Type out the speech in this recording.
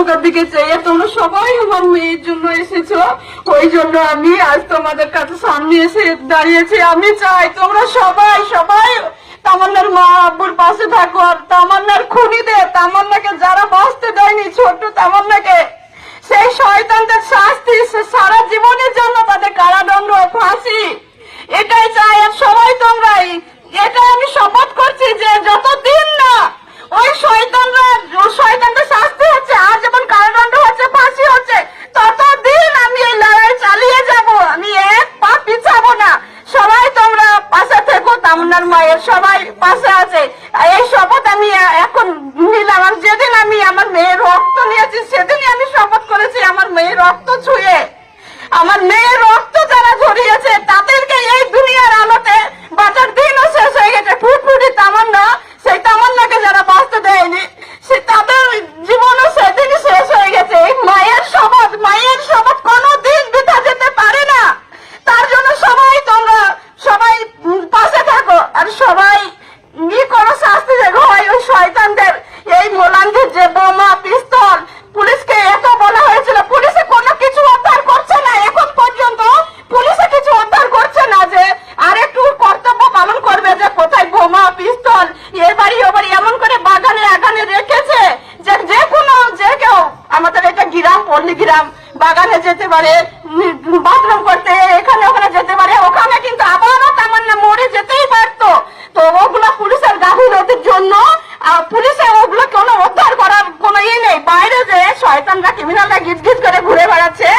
মুখের দিকে চেয়ে তোমরা সবাই আমার মেয়ের জন্য এসেছো, ওই জন্য আমি আজ তোমাদের কাছে সামনে এসে দাঁড়িয়েছি। আমি চাই তোমরা সবাই সবাই তামান্নার মা আব্বুর পাশে থাকো, আর তামান্নার খুনিদের, তামান্নাকে যারা বাঁচতে দেয়নি, ছোট্ট তামান্নাকে, সেই শয়তানদের শাস্তি সারা জীবনের জন্য, তাদের কারাদণ্ড, ফাঁসি, এটাই চাই। আর সবাই তোমরাই, এটাই আমি শপথ করছি যে যতদিন না ওই শয়তানদের শাস্তি হচ্ছে, আর যেমন কারাদণ্ড হচ্ছে, ফাঁসি হচ্ছে, ততদিন আমি এই লড়াই চালিয়ে যাব, আমি এক পা পিছাবো না। সবাই তোমরা পাশে থেকো, তামান্নার মায়ের সবাই পাশে আছে, এই শপথ আমি এখন নিলাম। আর যেদিন আমি আমার মেয়ের রক্ত নিয়েছি সেদিনই আমি শপথ করেছি, আমার মেয়ের রক্ত ছুঁয়ে, আমার মেয়ের রক্ত যারা ঝরিয়েছে তাদেরকে এই দুনিয়ার আলোতে বাঁচার দিনও শেষ হয়ে গেছে। ফুটফুটি তামান্না, সেই তামান্নাকে যারা বাঁচতে দেয়নি, সে তাদের জীবনও সেদিনই শেষ হয়ে গেছে। এই মায়ের শপথ কোনোদিন বৃথা যেতে পারে না। তার জন্য সবাই তোমরা সবাই পাশে থাকো, আর সবাই করো, শাস্তি দেখো হয় ওই শয়তানদের। এই মোলাঙ্গির যে বোমা, পিস্তল, পুলিশকে এত বলা হয়েছিল, পুলিশে কোনো কিছু উদ্ধার করছে না, এখন পর্যন্ত পুলিশে কিছু উদ্ধার করছে না, যে আর একটু কর্তব্য পালন করবে, যে কোথায় বোমা, পিস্তল, এ বাড়ি ও বাড়ি এমন করে বাগানে আগানে রেখেছে যে যে কোনো যে কেউ, আমাদের এটা গ্রাম, পল্লী গ্রাম, বাগানে যেতে পারে, বাথরুম করতে এখানে ওখানে যেতে পারে, ওখানে কিন্তু আবারও তামান্না মরে যেতেই পারতো। তো ওগুলো পুলিশের গাফিলতির জন্য পুলিশে ওগুলো কোনো উদ্ধার করার কোনো নেই। বাইরে যে শয়তানরা, ক্রিমিনালরা গিজ গিজ করে ঘুরে বেড়াচ্ছে,